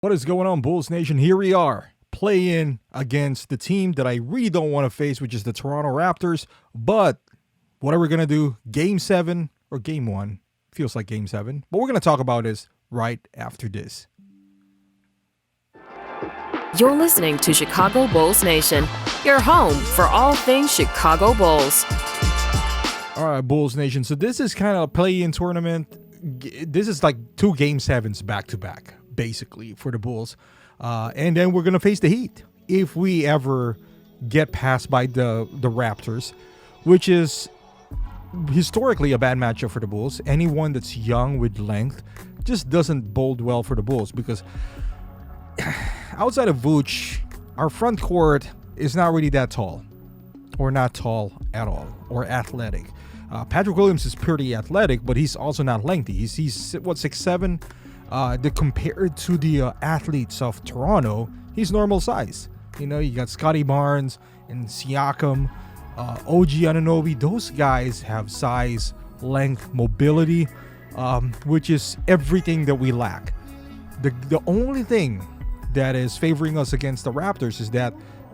What is going on, Bulls Nation? Here we are, playing against the team that I really don't want to face, which is the Toronto Raptors. But what are we going to do? Game 7 or Game 1? Feels like Game 7. But we're going to talk about this right after this. You're listening to Chicago Bulls Nation, your home for all things Chicago Bulls. All right, Bulls Nation. So this is kind of a play-in tournament. This is like 2 Game 7s back-to-back, basically, for the Bulls. And then we're going to face the Heat if we ever get passed by the Raptors, which is historically a bad matchup for the Bulls. Anyone that's young with length just doesn't bode well for the Bulls because outside of Vooch, our front court is not really that tall, or not tall at all, or athletic. Patrick Williams is pretty athletic, but he's also not lengthy. He's 6'7". Compared to the athletes of Toronto, he's normal size. You know, you got Scotty Barnes and Siakam, OG Anunoby. Those guys have size, length, mobility, which is everything that we lack. The only thing that is favoring us against the Raptors is that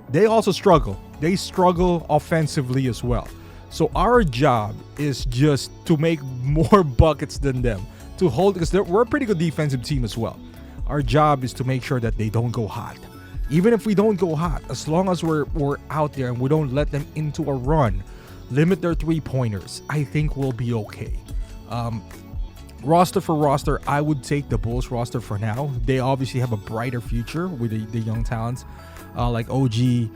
they also struggle. They struggle offensively as well. So our job is just to make more buckets than them, to hold, because we're a pretty good defensive team as well. Our job is to make sure that they don't go hot. Even if we don't go hot, as long as we're out there and we don't let them into a run, limit their three-pointers, I think we'll be okay. Roster for roster, I would take the Bulls roster for now. They obviously have a brighter future with the young talents like OG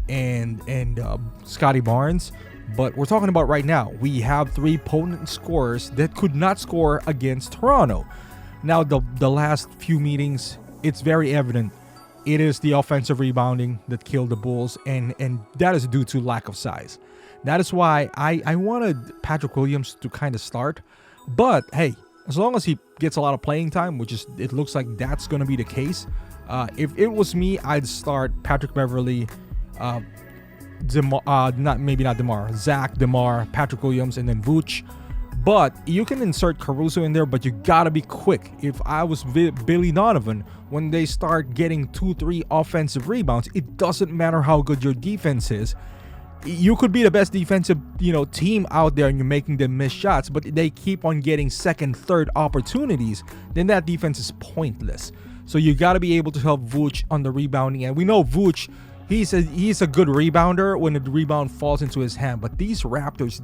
and Scotty Barnes. But we're talking about right now, we have 3 potent scorers that could not score against Toronto. Now, the last few meetings, it's very evident it is the offensive rebounding that killed the Bulls, and that is due to lack of size. That is why I wanted Patrick Williams to kind of start. But hey, as long as he gets a lot of playing time, which is, it looks like that's going to be the case. If it was me, I'd start Patrick Beverley, Zach, DeMar, Patrick Williams, and then Vooch. But you can insert Caruso in there, but you gotta be quick. If I was Billy Donovan, when they start getting 2-3 offensive rebounds, it doesn't matter how good your defense is. You could be the best defensive, team out there and you're making them miss shots, but they keep on getting second, third opportunities, then that defense is pointless. So you gotta be able to help Vooch on the rebounding, and we know Vooch, he's a good rebounder when the rebound falls into his hand, but these Raptors,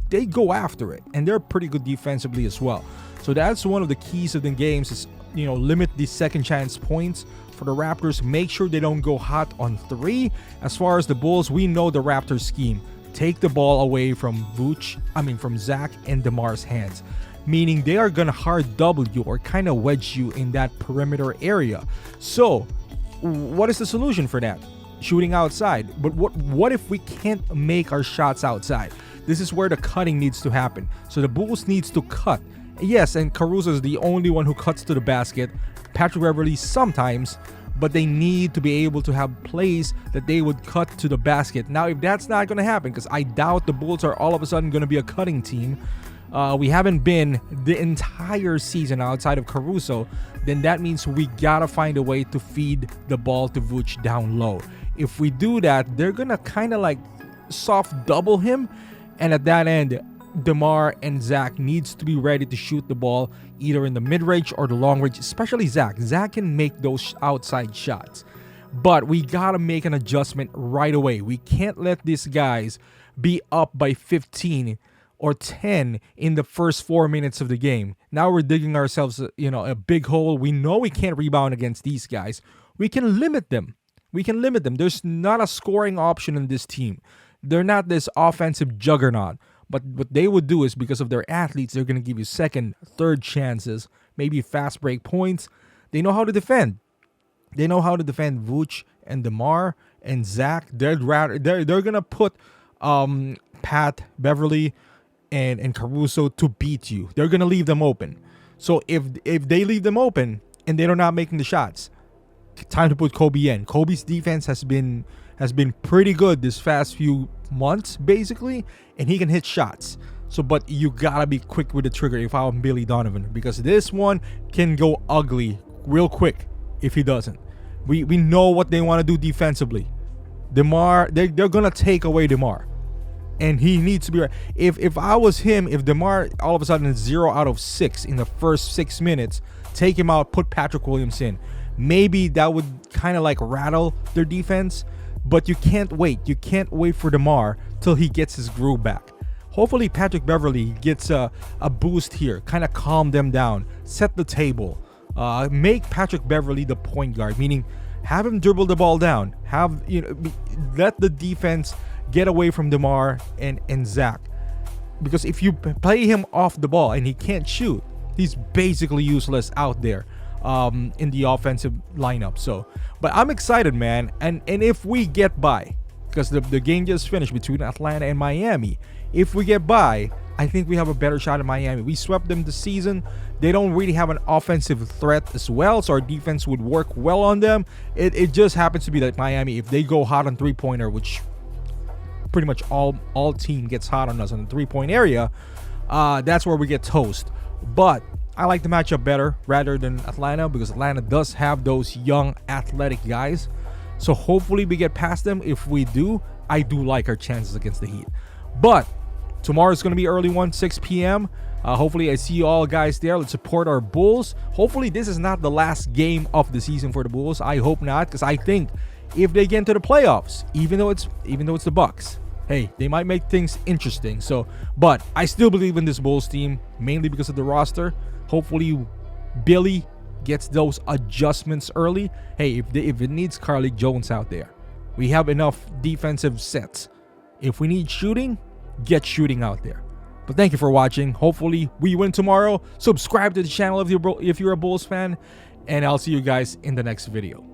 they go after it, and they're pretty good defensively as well. So that's one of the keys of the games is, limit the second chance points for the Raptors. Make sure they don't go hot on 3. As far as the Bulls, we know the Raptors scheme. Take the ball away from from Zach and DeMar's hands, meaning they are gonna hard double you or kind of wedge you in that perimeter area. So what is the solution for that? Shooting outside. But what if we can't make our shots outside? This is where the cutting needs to happen. So the Bulls needs to cut. Yes, and Caruso is the only one who cuts to the basket. Patrick Beverley sometimes, but they need to be able to have plays that they would cut to the basket. Now, if that's not going to happen, because I doubt the Bulls are all of a sudden going to be a cutting team, we haven't been the entire season outside of Caruso, then that means we gotta find a way to feed the ball to Vooch down low. If we do that, they're gonna kind of like soft double him, and at that end, DeMar and Zach needs to be ready to shoot the ball either in the mid-range or the long range, especially Zach. Zach can make those outside shots, but we gotta make an adjustment right away. We can't let these guys be up by 15 or 10 in the first 4 minutes of the game. Now we're digging ourselves, a big hole. We know we can't rebound against these guys. We can limit them. There's not a scoring option in this team. They're not this offensive juggernaut. But what they would do is, because of their athletes, they're going to give you second, third chances, maybe fast break points. They know how to defend. They know how to defend Vooch and DeMar and Zach. They're going to put Pat, Beverly, and Caruso to beat you. They're going to leave them open. So if they leave them open and they're not making the shots, time to put Kobe in. Kobe's defense has been pretty good this past few months, basically, and he can hit shots. So, but you gotta be quick with the trigger if I'm Billy Donovan, because this one can go ugly real quick. if he doesn't. We know what they want to do defensively. DeMar, they're gonna take away DeMar, and he needs to be right. If I was him, if DeMar all of a sudden is 0 out of 6 in the first 6 minutes, take him out, put Patrick Williams in. Maybe that would kind of like rattle their defense, but you can't wait. You can't wait for DeMar till he gets his groove back. Hopefully Patrick Beverley gets a boost here, kind of calm them down, set the table, make Patrick Beverley the point guard, meaning have him dribble the ball down, let the defense get away from DeMar and Zach. Because if you play him off the ball and he can't shoot, he's basically useless out there in the offensive lineup. So, but I'm excited, man. And if we get by, because the game just finished between Atlanta and Miami, if we get by, I think we have a better shot at Miami. We swept them this season. They don't really have an offensive threat as well, so our defense would work well on them. It just happens to be that Miami, if they go hot on three-pointer, which pretty much all team gets hot on us in the three-point area, that's where we get toast. But I like the matchup better rather than Atlanta, because Atlanta does have those young athletic guys. So hopefully we get past them. If we do, I do like our chances against the Heat. But tomorrow's going to be early one, 6 p.m. Hopefully I see you all guys there. Let's support our Bulls. Hopefully this is not the last game of the season for the Bulls. I hope not, because I think if they get into the playoffs, even though it's the Bucks, hey, they might make things interesting. So, but I still believe in this Bulls team, mainly because of the roster. Hopefully Billy gets those adjustments early. Hey, if it needs Carly Jones out there, we have enough defensive sets. If we need shooting, get shooting out there. But thank you for watching. Hopefully we win tomorrow. Subscribe to the channel if you're a Bulls fan, and I'll see you guys in the next video.